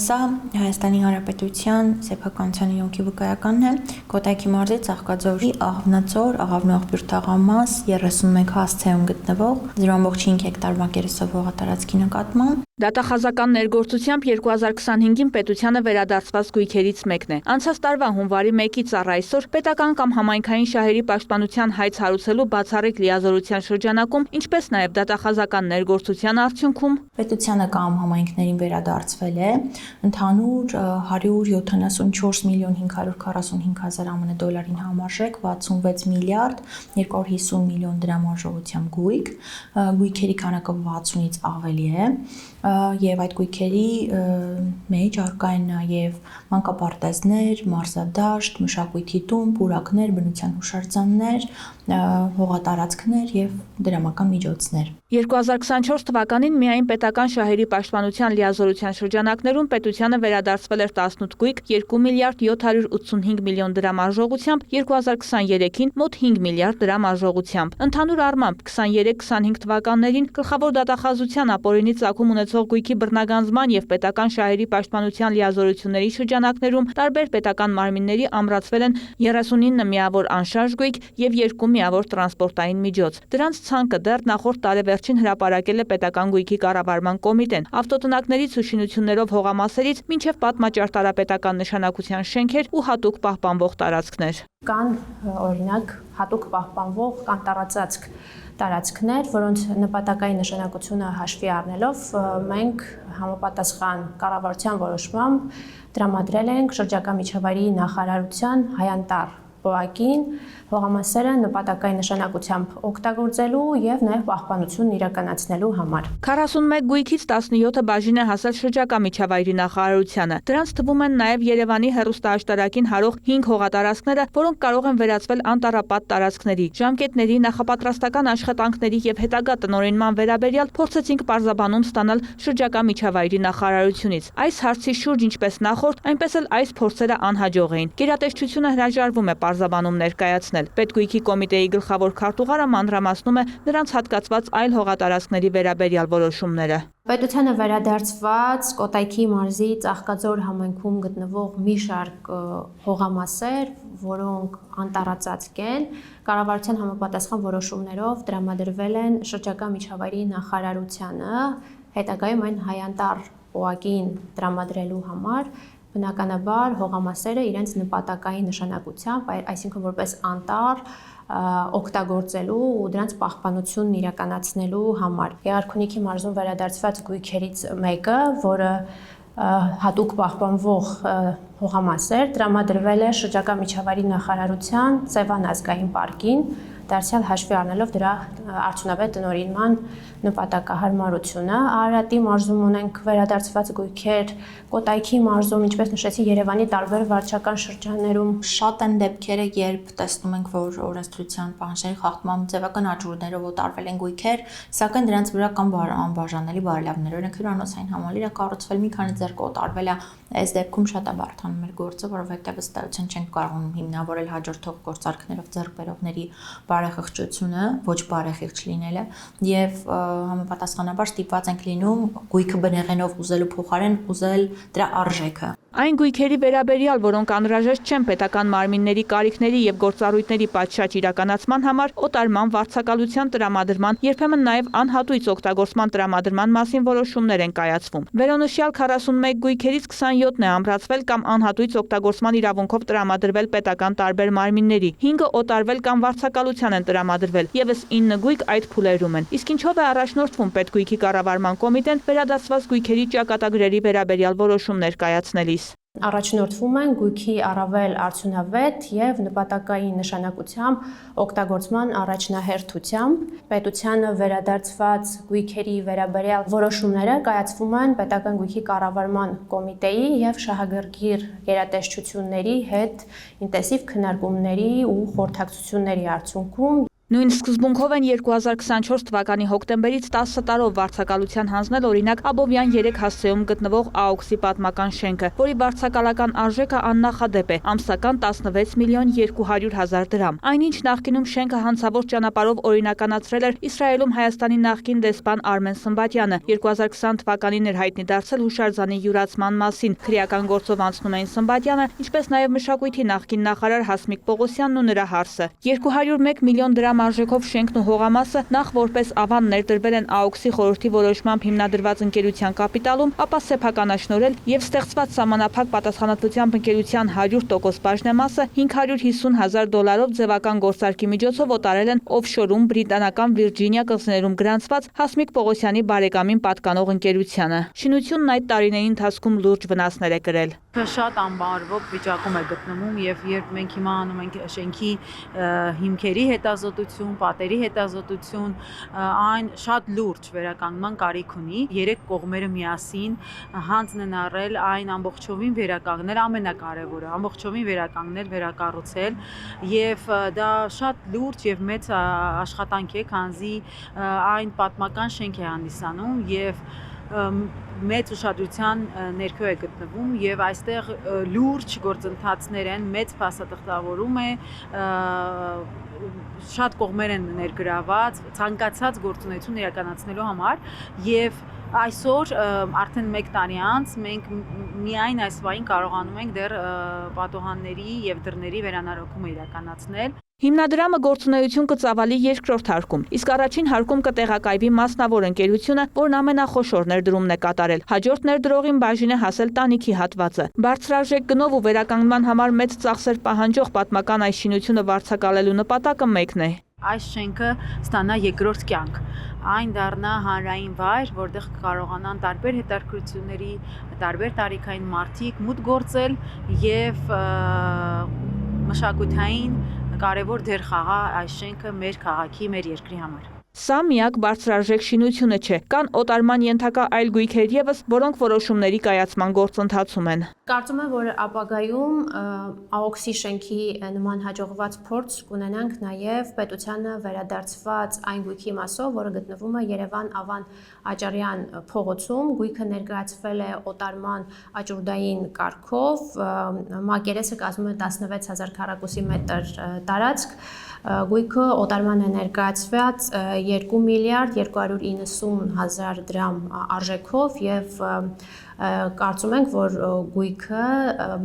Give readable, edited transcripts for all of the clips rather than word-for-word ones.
Սա Հայաստանի Հանրապետության սեփականության յոնքի վկայականն է Կոտայքի մարզի Ծաղկաձորի Աղավնաձոր, Աղավնոաղբյուր թաղամաս 31 հասցեում գտնվող 0.5 հեկտար մակերեսով հողատարածքի նկատմամբ Դատախազական ներգործությամբ 2025-ին պետությանը վերադարձված գույքերից մեկն է։ Անցած տարվա հունվարի 1-ից առ այսօր պետական կամ համայնքային շահերի պաշտպանության հայց հարուցելու բացառիկ լիազորության շրջանակում, ինչպես նաև դատախազական ներգործության արդյունքում պետությանը կամ համայնքներին վերադարձվել է ընդհանուր 174 միլիոն 545 հազար ԱՄՆ դոլարին համարժեք 66 միլիարդ 250 միլիոն դրամ արժողությամբ գույք, գույքերի քանակը 60-ից ավելի է եւ այդ գույքերի մեջ առկա են նաեւ մանկապարտեզներ, մարզադաշտ, մշակույթի տուն, պուրակներ, բնության հուշարձաններ, հողատարածքներ եւ դրամական միջոցներ։ 2024 թվականին միայն պետական շահերի պաշտպանության լիազորության շրջանակներում պետությանը վերադարձվել էր 18 գույք 2 միլիարդ 785 միլիոն դրամ արժողությամբ, 2023-ին մոտ 5 միլիարդ դրամ արժողությամբ։ Ընդհանուր առմամբ 23-25 թվականներին գլխավոր դատախազության ապօրինի ծագում ունեցող գույքի բռնագանձման եւ պետական շահերի պաշտպանության լիազորությունների շրջանակներում տարբեր պետական մարմինների ամրացվել են 39 միավոր անշարժ գույք եւ 2 միավոր տրանսպորտային միջոց։ Դրանց ցանկը դեռ նախորդ տարեվերջին հրապարակել է պետական գույքի կառավարման կոմիտեն, ավտոտնակներից ու շինություններով հողամասերից մինչև պատմաճարտարապետական նշանակության շենքեր ու հատուկ պահպանվող տարածքներ։ Կան օրինակ հատուկ պահպանվող կան տարածքներ, որոնց նպատակային նշանակությունը հաշվի առնելով մենք համապատասխան կառավարության որոշմամբ տրամադրել ենք շրջակա միջավայրի նախարարության Հայանտար ՊՕԱԿ-ին հողամասերը նպատակային նշանակությամբ օգտագործելու եւ նաեւ պահպանությունն իրականացնելու համար։ 41 գույքից 17-ը բաժին է հասել շրջակա միջավայրի նախարարությանը։ Դրանց թվում են նաեւ Երևանի հեռուստաաշտարակին հարող 5 հողատարածքները, որոնք կարող են վերածվել անտառապատ տարածքների։ Ժամկետների, նախապատրաստական աշխատանքների եւ հետագա տնօրինման վերաբերյալ փորձեցինք պարզաբանում ստանալ շրջակա միջավայրի նախարարությունից։ Այս հարցի շուրջ ինչպես նախորդ, այնպես էլ այս փորձերը անհաջող էին։ Գերատեսչությունը հրաժարվում է պարզաբանում ներկայացնել։ Պետգույքի կոմիտեի գլխավոր քարտուղարը մանրամասնում է նրանց հատկացված այլ հողատարածքների վերաբերյալ որոշումները։ Պետությանը վերադարձված Կոտայքի մարզի Ծաղկաձոր համայնքում գտնվող մի շարք հողամասեր, որոնք անտառածածկ են, կառավարության համապատասխան որոշումներով տրամադրվել են շրջակա միջավայրի նախարարությանը, հետագայում այն Հայանտար ՊՕԱԿ-ին տրամադրելու համար բնականաբար հողամասերը իրենց նպատակային նշանակությամբ, այսինքն որպես անտառ օգտագործելու ու դրանց պահպանությունն իրականացնելու համար։ Գեղարքունիքի մարզում վերադարձված գույքերից մեկը, որը հատուկ պահպանվող հողամասեր, տրամադրվել է շրջակա միջավայրի նախարարության Սևան ազգային պարկին, դարձյալ հաշվի առնելով դրա արդյունավետ տնօրինման նպատակահարմարությունը։ Արարատի մարզում ունենք վերադարձված գույքեր, Կոտայքի մարզում, ինչպես նշեցի, Երևանի տարբեր վարչական շրջաններում շատ են դեպքերը, երբ տեսնում ենք, որ օրենսդրության պահանջների խախտման ձևական աճուրներով օտարվել են գույքեր, սակայն դրանց վրա կան անբաժանելի բարելավներ։ Օրինակ հյուրանոցային համալիրը կառուցվել մի քանի ձեռք օտարվել է, այս դեպքում շատ է բարդանում մեր գործը, որովհետև ըստ էության չենք կարողանում հիմնավորել հաջորդող գործարքներով ձեռք բերողների բարեխղճությունը, ոչ բարեխիղճ լինելը եւ համապատասխանաբար ստիպված ենք լինում գույքը բնեղենով ուզելու փոխարեն ուզել դրա արժեքը։ Այն գույքերի վերաբերյալ, որոնք անհրաժեշտ չեն պետական մարմինների կարիքների եւ գործառույթների պատշաճ իրականացման համար, օտարման, վարձակալության տրամադրման, երբեմն նաեւ անհատույց օգտագործման տրամադրման մասին որոշումներ են կայացվում։ Վերոնշյալ 41 գույքերից 27-ն է ամրացվել կամ անհատույց օգտագործման իրավունքով տրամադրվել պետական տարբեր մարմինների, 5-ը օտարվել կամ վարձակալության են տրամադրվել, եւս 9 գույք այդ փուլերում են։ Իսկ ինչով է առաջնորդվում պետգույքի կառավարման կոմիտեն վերադարձված գույքերի ճակատագրերի վերաբերյալ որոշումներ կայացնելիս։ Առաջնորդվում են գույքի առավել արդյունավետ եւ նպատակային նշանակությամբ օգտագործման առաջնահերթությամբ։ Պետությանը վերադարձված գույքերի վերաբերյալ որոշումները կայացվում են պետական գույքի կառավարման կոմիտեի եւ շահագրգիռ գերատեսչությունների հետ ինտենսիվ քննարկումների ու խորհրդակցությունների արդյունքում։ Նույն սկզբունքով են 2024 թվականի հոկտեմբերից 10 տարով վարձակալության հանձնել օրինակ Աբովյան 3 հասցեում գտնվող ԱՕՔՍ-ի պատմական շենքը, որի վարձակալական արժեքը աննախադեպ է՝ ամսական 16 միլիոն 200 հազար դրամ։ Այնինչ նախկինում շենքը հանցավոր ճանապարհով օրինականացրել էր Իսրայելում Հայաստանի նախկին դեսպան Արմեն Սմբատյանը, 2020 թվականին էր հայտնի դարձել հուշարձանի յուրացման մասին։ Քրեական գործով անցնում էին Սմբատյանը, ինչպես նաև մշակույթի նախկին նախարար Հասմիկ Պողոսյանն ու նրա հարսը։ 201 միլիոն դրամ արժեքով շենքն ու հողամասը նախ որպես ավան ներդրվել են ԱՕՔՍ-ի խորհրդի որոշմամբ հիմնադրված ընկերության կապիտալում, ապա սեփականաշնորհել եւ ստեղծված սահմանափակ պատասխանատվությամբ ընկերության 100% բաժնեմասը $550,000 ձևական գործարքի միջոցով օտարել են օֆշորում բրիտանական Վիրջինիա կղզիներում գրանցված Հասմիկ Պողոսյանի բարեկամին պատկանող ընկերությանը։ Շինությունն այդ տարիների ընթացքում լուրջ վնասներ է կրել։ Շատ անբարվոք վիճակում է գտնվում եւ երբ մենք հիմա անում ենք շենքի հիմքերի հետազոտություն, պատերի հետազոտություն, այն շատ լուրջ վերականգնման կարիք ունի։ Երեք կողմերը միասին հանձն են առել այն ամբողջովին վերականգնել, ամենակարևորը ամբողջովին վերականգնել, վերակառուցել եւ դա շատ լուրջ եւ մեծ աշխատանք է, քանզի այն պատմական շենք է հանդիսանում եւ մեծ ուշադրության ներքո է գտնվում եւ այստեղ լուրջ գործընթացներ են, մեծ փաստաթղթավորում է, շատ կողմեր են ներգրաված ցանկացած գործունեություն իրականացնելու համար եւ այսօր արդեն 1 տարի անց մենք միայն այս վային կարողանում ենք դեռ պատուհանների եւ դռների վերանորոգումը իրականացնել։ Հիմնադրամը գործունեություն կծավալի երկրորդ հարկում, իսկ առաջին հարկում կտեղակայվի մասնավոր ընկերությունը, որն ամենախոշոր ներդրումն է կատարել։ Հաջորդ ներդրողին բաժին է հասել տանիքի հատվածը։ Բարձրարժեք գնով ու վերականգնման համար մեծ ծախսեր պահանջող պատմական այս շինությունը վարձակալելու նպատակը մեկն է։ Այս շենքը ստանա երկրորդ կյանք, այն դառնա հանրային վայր, որտեղ կարողանան տարբեր հետաքրքրությունների, տարբեր տարիքային մարդիկ մուտք գործել եւ մշակութային կարևոր դեր խաղա այս շենքը մեր քաղաքի, մեր երկրի համար։ Սա միակ բարձրարժեք շինությունը չէ, կան օտարման ենթակա այլ գույքեր եւս, որոնք որոշումների կայացման գործընթացում են։ Կարծում եմ, որ ապագայում ԱՕՔՍ-ի շենքի նման հաջողված փորձ կունենանք նաև պետությանը վերադարձված այն գույքի մասով, որը գտնվում է Երևան Ավան Աճարյան փողոցում։ Գույքը ներկայացվել է օտարման աճուրդային կարգով, մակերեսը կազմում է 16000 քառակուսի մետր տարածք։ Գույքը օտարման է ներկայացված 2 միլիարդ 290 հազար դրամ արժեքով եւ կարծում ենք, որ գույքը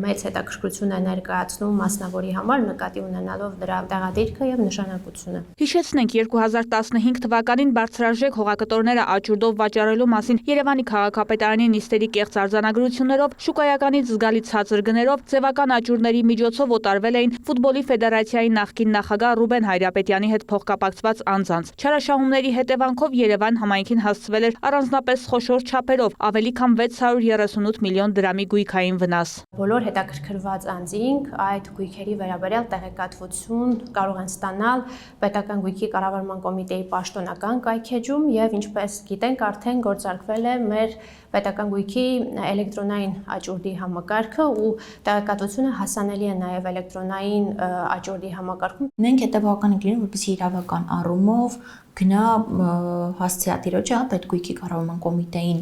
մեծ հետաքրքրություն է ներկայացնում մասնավորի համար, նկատի ունենալով դրա տեղադիրքը եւ նշանակությունը։ Հիշեցնենք 2015 թվականին բարձրարժեք հողակտորները աճուրդով վաճառելու մասին Երևանի քաղաքապետարանի նիստերի կեղծ արձանագրություններով, շուկայականից զգալի ցածր գներով ձևական աճուրդների միջոցով օտարվել էին ֆուտբոլի ֆեդերացիայի նախկին նախագահ Ռուբեն Հայրապետյանի հետ փոխկապակցված անձանց։ Չարաշահումների հետևանքով Երևան համայնքին հասցվել էր առանձնապես խոշոր չափերով ավելի քան 638 միլիոն դրամի գույքային վնաս։ Բոլոր հետաքրքրված անձինք այդ գույքերի վերաբերյալ տեղեկատվություն կարող են ստանալ պետական գույքի կառավարման կոմիտեի պաշտոնական կայքեջում եւ ինչպես գիտենք արդեն գործարկվել է մեր պետական գույքի էլեկտրոնային աճուրդի համակարգը ու տեղեկատվությունը հասանելի է նաեւ էլեկտրոնային աճուրդի համակարգում։ Մենք հետևական ենք լինում, որպեսզի իրավական առումով գնա հասցեատիրոջը այդ գույքի կառավարման կոմիտեին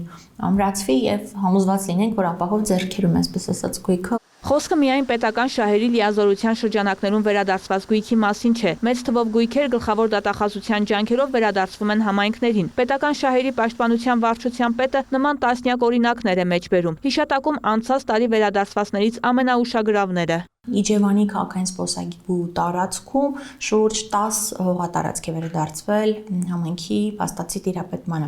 ամրացվի եւ համոզված լինենք, որ ապահով ձեռքերում է, այսպես ասած, գույքը։ Խոսքը միայն պետական շահերի լիազորության շրջանակներում վերադարձված գույքի մասին չէ։ Մեծ թվով գույքեր գլխավոր դատախազության ջանքերով վերադարձվում են համայնքներին։ Պետական շահերի պաշտպանության վարչության պետը նման տասնյակ օրինակներ է մեջ բերում։ Հիշատակում անցած տարի վերադարձվածներից ամենաուշագրավները։ Իջևանի քաղաքային զբոսայգու տարածքում շուրջ 10 հողատարածք է վերադարձվել համայնքի փաստացի տիրապետմանը։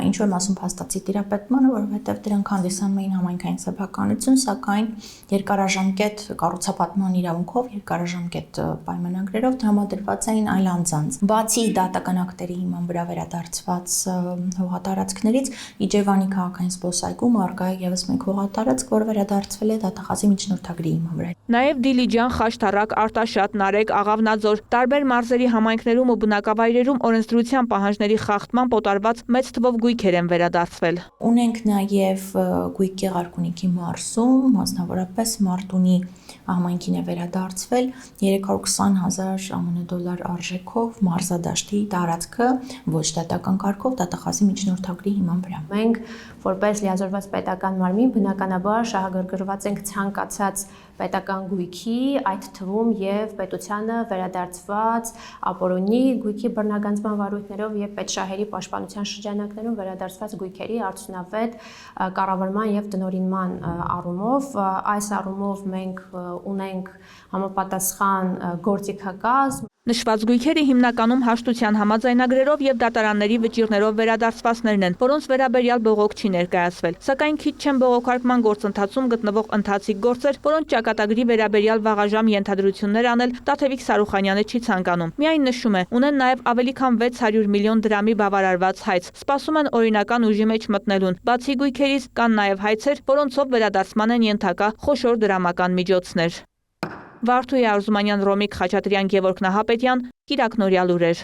Ինչու եմ ասում փաստացի տիրապետմանը, որովհետև դրանք հանդիսանում էին համայնքային սեփականություն, սակայն երկարաժամկետ կառուցապատման իրավունքով, երկարաժամկետ պայմանագրերով տրամադրված էին այլ անձանց։ Բացի դատական ակտերի հիման վրա վերադարձված հողատարածքներից, Իջևանի քաղաքային զբոսայգում առկա է ևս մեկ հողատարածք, որը վերադարձվել է դատախազի միջնորդագրի հիման վրա։ Նաև Դիլիջան, Խաշտարակ, Արտաշատ, Նարեկ, Աղավնաձոր, տարբեր մարզերի համայնքներում ու բնակավայրերում օրենսդրության պահանջների խախտման պոտարված մեծ թվով գույքեր են վերադարձվել։ Ունենք նաև Գույք Գեղարքունիքի մարզում, մասնավորապես Մարտունի համայնքին է վերադարձվել 320,000 ԱՄՆ դոլար արժեքով մարզադաշտի տարածքը ոչ դատական կարգով դատախազի միջնորդագրի հիման վրա։ Մենք որպես լիազորված պետական մարմին բնականաբար շահագրգռված ենք ցանկացած պետական գույքի, այդ թվում եւ պետությանը վերադարձված ապօրոնի գույքի բռնագանձման վարույթներով եւ պետշահերի պաշտպանության շրջանակներում վերադարձված գույքերի արդյունավետ կառավարման եւ տնօրինման առումով այս առումով մենք ունենք համապատասխան գործիքակազմ։ Նշված գույքերը հիմնականում հաշտության համաձայնագրերով եւ դատարանների վճիռներով վերադարձվածներն են, որոնց վերաբերյալ բողոք չի ներկայացվել։ Սակայն քիչ չեն բողոքարկման գործընթացում գտնվող ընթացիկ գործեր, որոնց ճակատագրի վերաբերյալ վաղաժամ ենթադրություններ անել Տաթևիկ Սարուխանյանը չի ցանկանում։ Միայն նշում է, ունեն նաեւ ավելի քան 600 միլիոն դրամի բավարարված հայց։ Սպասում են օրինական ուժի մեջ մտնելուն։ Բացի գույքերից կան նաեւ հայցեր, որոնցով վերադարձման են ենթակա խոշոր դրամական միջոցներ։ Վարդուհի Արզումանյան, Ռոմիկ Խաչատրյան, Գևորգ Նահապետյան, Կիրակնորյալ լուրեր։